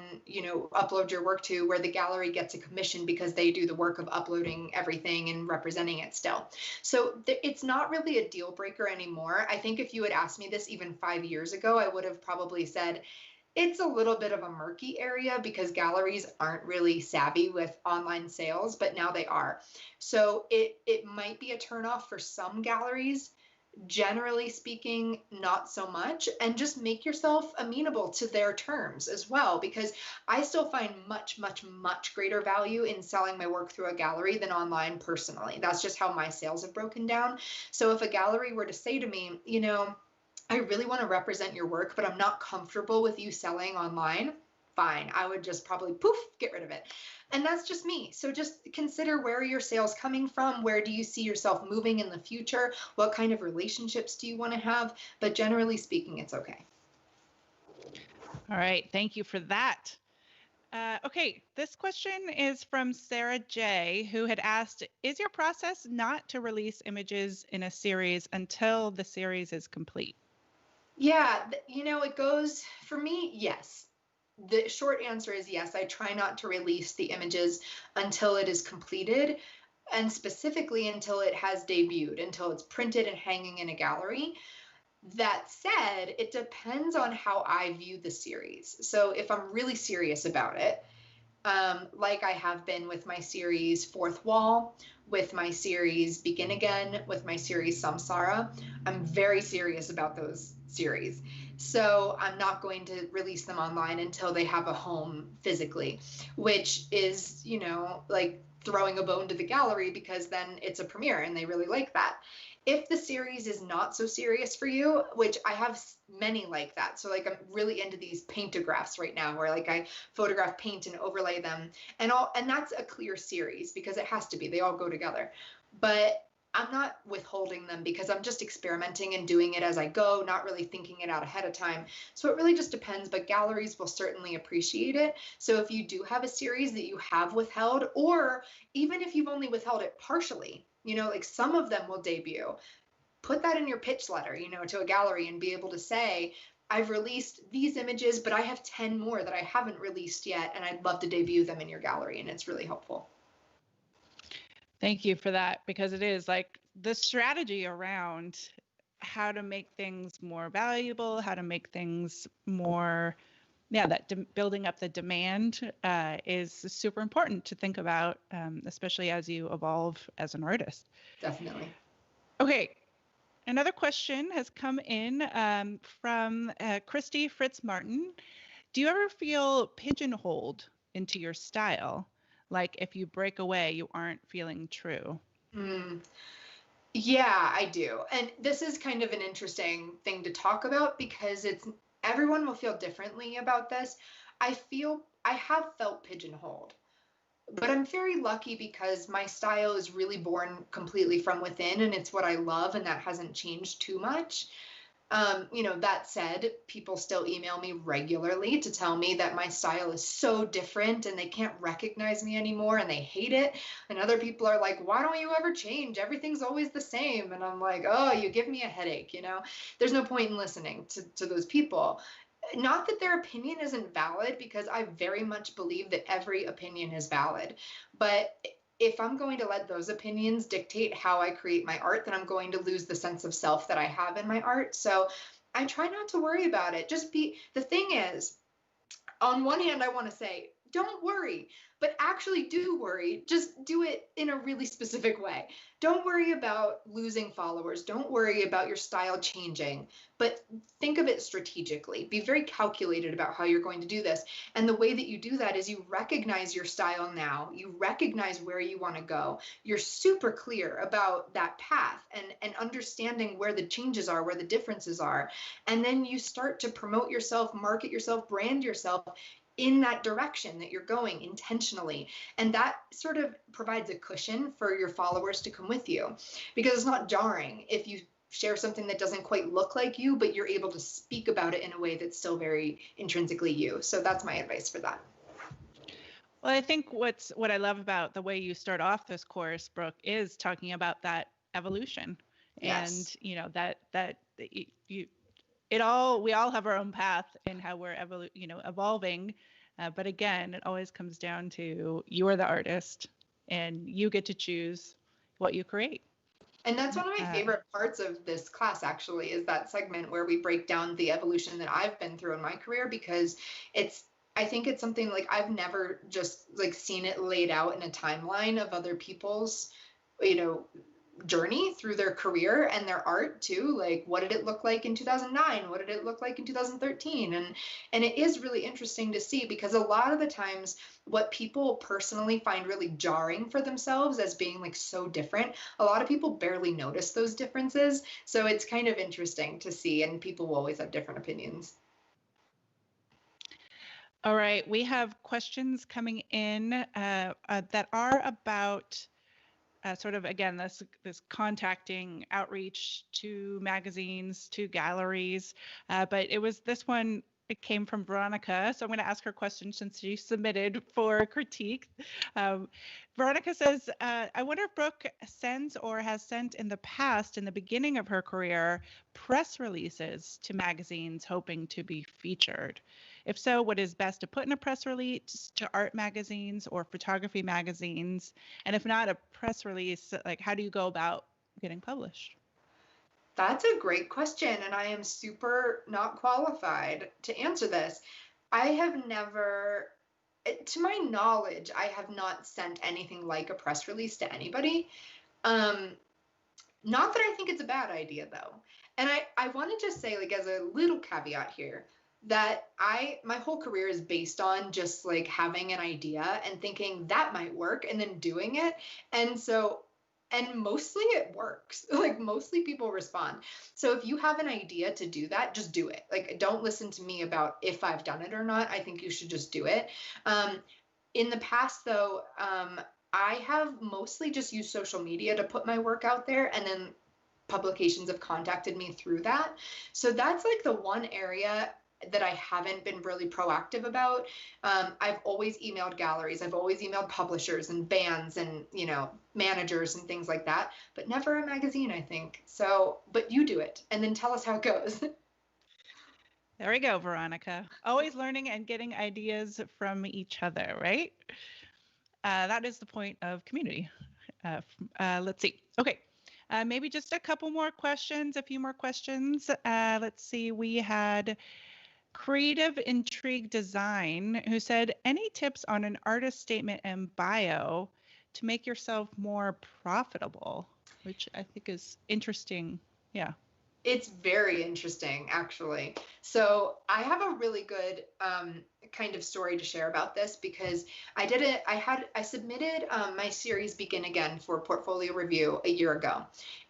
upload your work to where the gallery gets a commission because they do the work of uploading everything and representing it still. So it's not really a deal breaker anymore. I think if you had asked me this even 5 years ago, I would have probably said, it's a little bit of a murky area because galleries aren't really savvy with online sales, but now they are. So it might be a turnoff for some galleries. Generally speaking, not so much. And just make yourself amenable to their terms as well, because I still find much, much, much greater value in selling my work through a gallery than online personally. That's just how my sales have broken down. So if a gallery were to say to me, I really want to represent your work, but I'm not comfortable with you selling online, fine. I would just probably get rid of it. And that's just me. So just consider, where are your sales coming from? Where do you see yourself moving in the future? What kind of relationships do you want to have? But generally speaking, it's okay. All right. Thank you for that. Okay, this question is from Sarah J., who had asked, is your process not to release images in a series until the series is complete? Yeah, it goes, for me, yes. The short answer is yes. I try not to release the images until it is completed, and specifically until it has debuted, until it's printed and hanging in a gallery. That said, it depends on how I view the series. So if I'm really serious about it, like I have been with my series Fourth Wall, with my series Begin Again, with my series Samsara, I'm very serious about those series. So I'm not going to release them online until they have a home physically, which is, like throwing a bone to the gallery, because then it's a premiere and they really like that. If the series is not so serious for you, which I have many like that. So like I'm really into these paintographs right now, where like I photograph paint and overlay them and that's a clear series because it has to be. They all go together. But I'm not withholding them because I'm just experimenting and doing it as I go, not really thinking it out ahead of time. So it really just depends, but galleries will certainly appreciate it. So if you do have a series that you have withheld, or even if you've only withheld it partially, like some of them will debut, put that in your pitch letter, to a gallery, and be able to say, I've released these images, but I have 10 more that I haven't released yet, and I'd love to debut them in your gallery. And it's really helpful. Thank you for that, because it is like the strategy around how to make things more valuable, how to make things more, building up the demand is super important to think about, especially as you evolve as an artist. Definitely. Okay. Another question has come in from Christy Fritz Martin. Do you ever feel pigeonholed into your style? Like if you break away, you aren't feeling true? Yeah, I do. And this is kind of an interesting thing to talk about, because everyone will feel differently about this. I have felt pigeonholed, but I'm very lucky because my style is really born completely from within, and it's what I love, and that hasn't changed too much. That said, people still email me regularly to tell me that my style is so different and they can't recognize me anymore and they hate it. And other people are like, why don't you ever change? Everything's always the same. And I'm like, oh, you give me a headache, There's no point in listening to those people. Not that their opinion isn't valid, because I very much believe that every opinion is valid. But if I'm going to let those opinions dictate how I create my art, then I'm going to lose the sense of self that I have in my art. So I try not to worry about it. The thing is, on one hand, I want to say, don't worry, but actually do worry. Just do it in a really specific way. Don't worry about losing followers. Don't worry about your style changing, but think of it strategically. Be very calculated about how you're going to do this. And the way that you do that is you recognize your style now. You recognize where you want to go. You're super clear about that path and understanding where the changes are, where the differences are. And then you start to promote yourself, market yourself, brand yourself in that direction that you're going intentionally. And that sort of provides a cushion for your followers to come with you, because it's not jarring if you share something that doesn't quite look like you, but you're able to speak about it in a way that's still very intrinsically you. So that's my advice for that. Well, I think what I love about the way you start off this course, Brooke, is talking about that evolution. Yes. And that you we all have our own path and how we're evolving. But again, it always comes down to you are the artist and you get to choose what you create. And that's one of my favorite parts of this class, actually, is that segment where we break down the evolution that I've been through in my career, because I think it's something like I've never just like seen it laid out in a timeline of other people's, journey through their career and their art too. Like, what did it look like in 2009? What did it look like in 2013? And it is really interesting to see, because a lot of the times what people personally find really jarring for themselves as being like so different, a lot of people barely notice those differences. So it's kind of interesting to see, and people will always have different opinions. All right, we have questions coming in that are about sort of, again, this contacting outreach to magazines, to galleries. But this one, it came from Veronica. So I'm going to ask her question since she submitted for critique. Veronica says, I wonder if Brooke sends or has sent in the past, in the beginning of her career, press releases to magazines hoping to be featured. If so, what is best to put in a press release to art magazines or photography magazines? And if not a press release, like, how do you go about getting published? That's a great question, and I am super not qualified to answer this. I have never, to my knowledge, I have not sent anything like a press release to anybody. Not that I think it's a bad idea, though. And I want to just say, like, as a little caveat here, that my whole career is based on just like having an idea and thinking that might work and then doing it. And mostly it works. Like, mostly people respond. So if you have an idea to do that, just do it. Like, don't listen to me about if I've done it or not. I think you should just do it. In the past, though, I have mostly just used social media to put my work out there, and then publications have contacted me through that. So that's like the one area that I haven't been really proactive about. I've always emailed galleries. I've always emailed publishers and bands and, managers and things like that, but never a magazine, I think. So, but you do it and then tell us how it goes. There we go, Veronica. Always learning and getting ideas from each other, right? That is the point of community. Let's see. Okay. Maybe just a couple more questions, a few more questions. Let's see. We had Creative Intrigue Design, who said, any tips on an artist statement and bio to make yourself more profitable? Which I think is interesting. Yeah. It's very interesting, actually. So I have a really good kind of story to share about this, because I submitted my series Begin Again for portfolio review a year ago.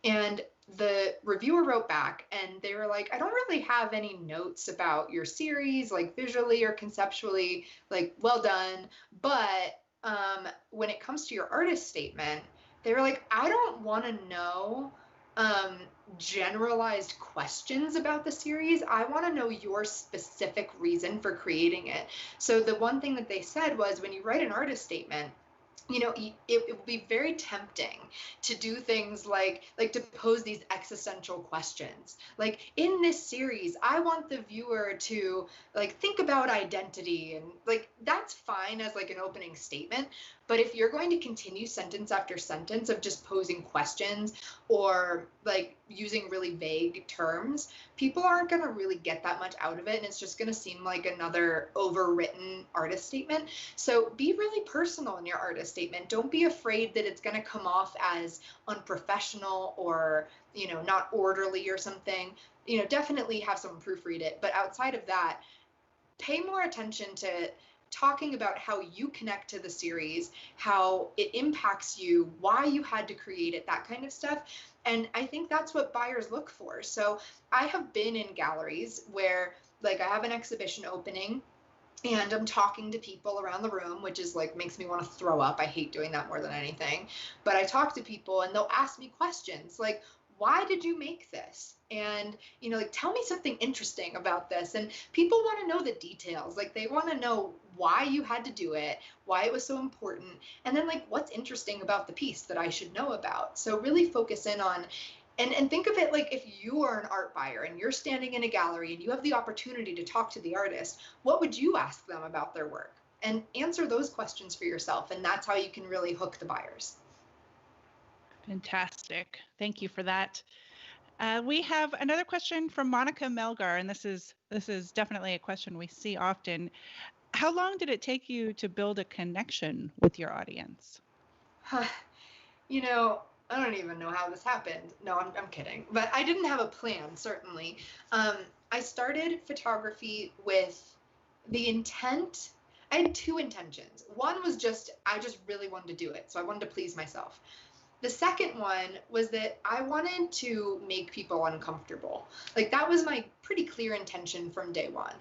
And the reviewer wrote back and they were like, I don't really have any notes about your series, like visually or conceptually, like, well done. But when it comes to your artist statement, they were like, I don't want to know generalized questions about the series. I want to know your specific reason for creating it. So the one thing that they said was, when you write an artist statement, it would be very tempting to do things like to pose these existential questions. Like, in this series, I want the viewer to like think about identity, and like that's fine as like an opening statement. But if you're going to continue sentence after sentence of just posing questions or like using really vague terms, people aren't going to really get that much out of it. And it's just going to seem like another overwritten artist statement. So be really personal in your artist statement. Don't be afraid that it's going to come off as unprofessional or, not orderly or something. Definitely have someone proofread it. But outside of that, pay more attention to talking about how you connect to the series, how it impacts you, why you had to create it, that kind of stuff. And I think that's what buyers look for. So I have been in galleries where like I have an exhibition opening and I'm talking to people around the room, which is like makes me want to throw up. I hate doing that more than anything. But I talk to people and they'll ask me questions like, why did you make this? And, like, tell me something interesting about this. And people want to know the details. Like, they want to know why you had to do it, why it was so important. And then, like, what's interesting about the piece that I should know about? So really focus in on, and think of it like if you are an art buyer and you're standing in a gallery and you have the opportunity to talk to the artist, what would you ask them about their work? And answer those questions for yourself. And that's how you can really hook the buyers. Fantastic. Thank you for that. We have another question from Monica Melgar, and this is definitely a question we see often. How long did it take you to build a connection with your audience? I don't even know how this happened. No, I'm kidding. But I didn't have a plan, certainly. I started photography with the intent. I had two intentions. One was I just really wanted to do it. So I wanted to please myself. The second one was that I wanted to make people uncomfortable. Like that was my pretty clear intention from day one.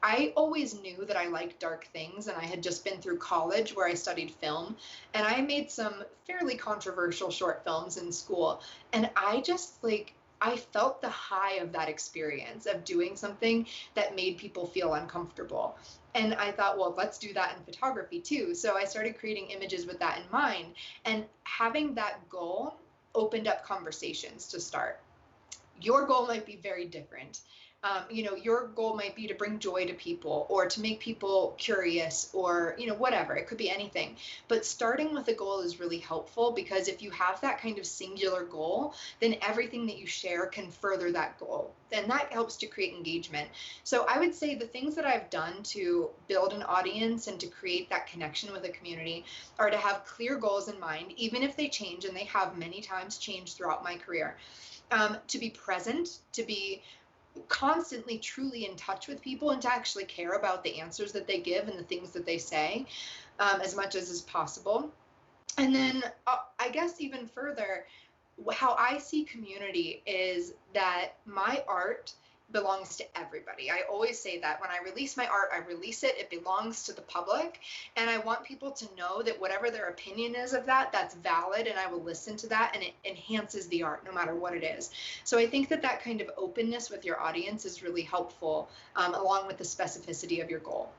I always knew that I liked dark things, and I had just been through college where I studied film, and I made some fairly controversial short films in school. And I felt the high of that experience of doing something that made people feel uncomfortable. And I thought, well, let's do that in photography too. So I started creating images with that in mind. And having that goal opened up conversations to start. Your goal might be very different. Your goal might be to bring joy to people or to make people curious or, whatever. It could be anything. But starting with a goal is really helpful because if you have that kind of singular goal, then everything that you share can further that goal. And that helps to create engagement. So I would say the things that I've done to build an audience and to create that connection with a community are to have clear goals in mind, even if they change, and they have many times changed throughout my career. To be present, to be constantly truly in touch with people, and to actually care about the answers that they give and the things that they say as much as is possible. And then I guess even further, how I see community is that my art belongs to everybody. I always say that when I release my art, I release it, it belongs to the public. And I want people to know that whatever their opinion is of that, that's valid. And I will listen to that, and it enhances the art no matter what it is. So I think that kind of openness with your audience is really helpful, along with the specificity of your goal.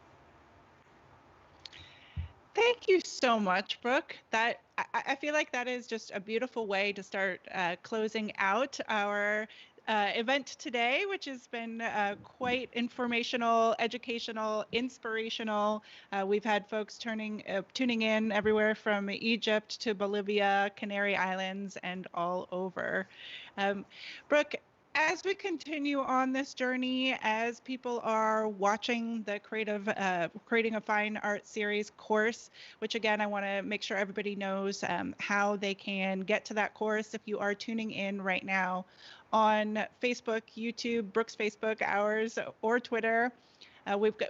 Thank you so much, Brooke. I feel like that is just a beautiful way to start closing out our event today, which has been quite informational, educational, inspirational. We've had folks tuning in everywhere from Egypt to Bolivia, Canary Islands, and all over. Brooke, as we continue on this journey, as people are watching the Creating a Fine Art series course, which again, I want to make sure everybody knows how they can get to that course. If you are tuning in right now on Facebook, YouTube, Brooke's Facebook, ours, or Twitter,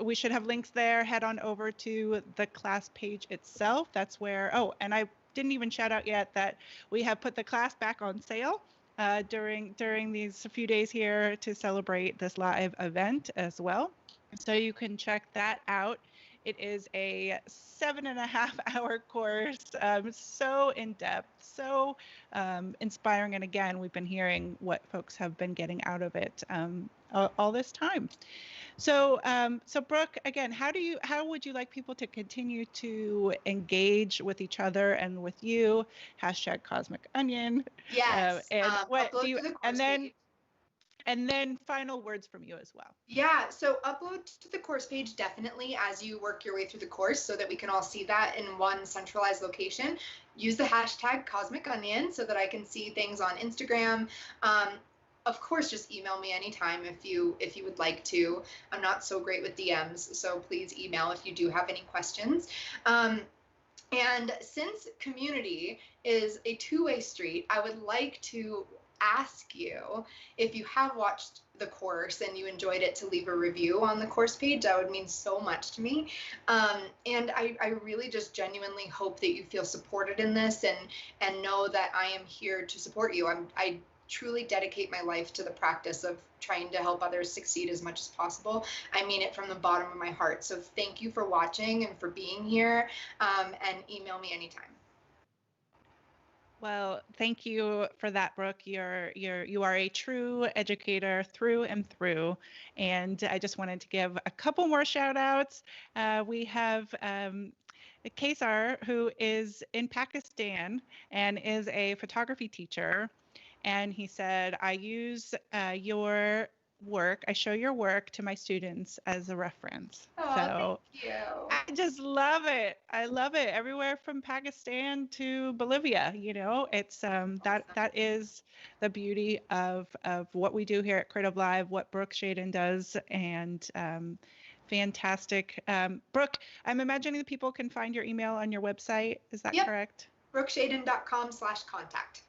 we should have links there. Head on over to the class page itself. That's where, and I didn't even shout out yet that we have put the class back on sale during these few days here to celebrate this live event as well. So you can check that out. It is a 7.5-hour course, so in-depth, so inspiring. And again, we've been hearing what folks have been getting out of it all this time. So, Brooke, again, how would you like people to continue to engage with each other and with you? #CosmicOnion. Yes. And what do you? And then final words from you as well. Yeah, so upload to the course page definitely as you work your way through the course so that we can all see that in one centralized location. Use the hashtag Cosmic Onion so that I can see things on Instagram. Of course, just email me anytime if you would like to. I'm not so great with DMs, so please email if you do have any questions. And since community is a two-way street, I would like to ask you, if you have watched the course and you enjoyed it, to leave a review on the course page. That would mean so much to me. And I really just genuinely hope that you feel supported in this and know that I am here to support you. I truly dedicate my life to the practice of trying to help others succeed as much as possible. I mean it from the bottom of my heart. So thank you for watching and for being here, and email me anytime. Well, thank you for that, Brooke. You are a true educator through and through. And I just wanted to give a couple more shout outs. We have Kaysar, who is in Pakistan and is a photography teacher. And he said, I use your work, I show your work to my students as a reference. Oh, so thank you. I just love it. I love it. Everywhere from Pakistan to Bolivia, it's Awesome. that is the beauty of what we do here at Creative Live, what Brooke Shaden does, and fantastic. Brooke, I'm imagining that people can find your email on your website. Is that correct? BrookeShaden.com/contact.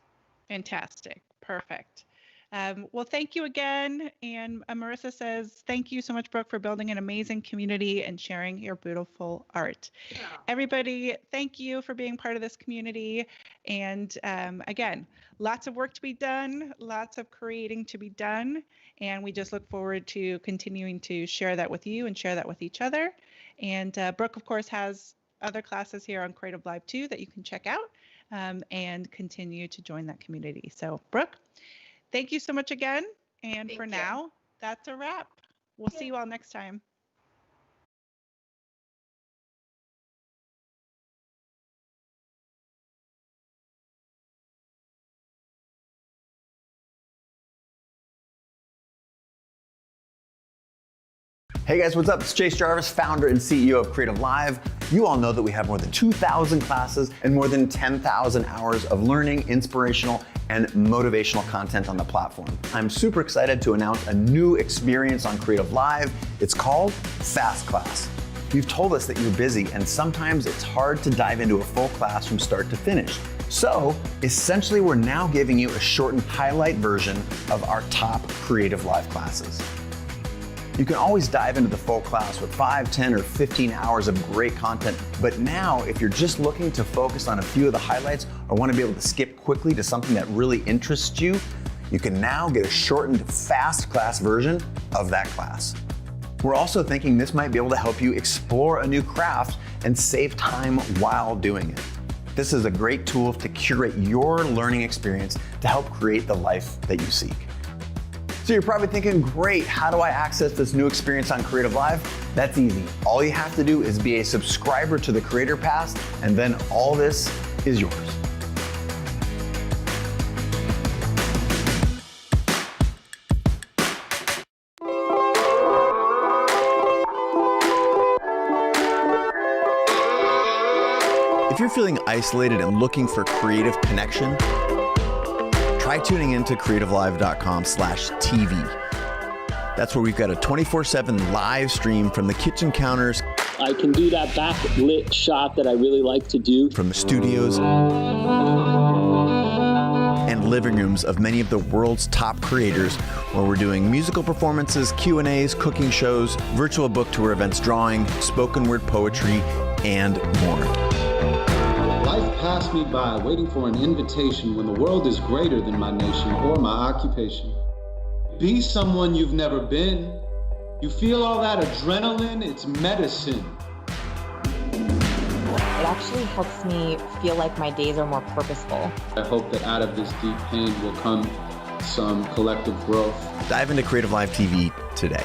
Fantastic. Perfect. Well, thank you again. And Marissa says, thank you so much, Brooke, for building an amazing community and sharing your beautiful art. Yeah. Everybody, thank you for being part of this community. And again, lots of work to be done, lots of creating to be done. And we just look forward to continuing to share that with you and share that with each other. And Brooke, of course, has other classes here on Creative Live too that you can check out. And continue to join that community. So, Brooke, thank you so much again. And for now, that's a wrap. We'll see you all next time. Hey guys, what's up? It's Chase Jarvis, founder and CEO of Creative Live. You all know that we have more than 2,000 classes and more than 10,000 hours of learning, inspirational, and motivational content on the platform. I'm super excited to announce a new experience on Creative Live. It's called Fast Class. You've told us that you're busy and sometimes it's hard to dive into a full class from start to finish. So essentially, we're now giving you a shortened highlight version of our top Creative Live classes. You can always dive into the full class with 5, 10, or 15 hours of great content. But now, if you're just looking to focus on a few of the highlights or want to be able to skip quickly to something that really interests you, you can now get a shortened fast class version of that class. We're also thinking this might be able to help you explore a new craft and save time while doing it. This is a great tool to curate your learning experience to help create the life that you seek. So you're probably thinking, great, how do I access this new experience on Creative Live? That's easy. All you have to do is be a subscriber to the Creator Pass, and then all this is yours. If you're feeling isolated and looking for creative connection, try tuning into creativelive.com/TV. That's where we've got a 24/7 live stream from the kitchen counters. I can do that backlit shot that I really like to do. From the studios and living rooms of many of the world's top creators, where we're doing musical performances, Q&As, cooking shows, virtual book tour events, drawing, spoken word poetry, and more. Life passed me by waiting for an invitation when the world is greater than my nation or my occupation. Be someone you've never been. You feel all that adrenaline, it's medicine. It actually helps me feel like my days are more purposeful. I hope that out of this deep pain will come some collective growth. Dive into Creative Live TV today.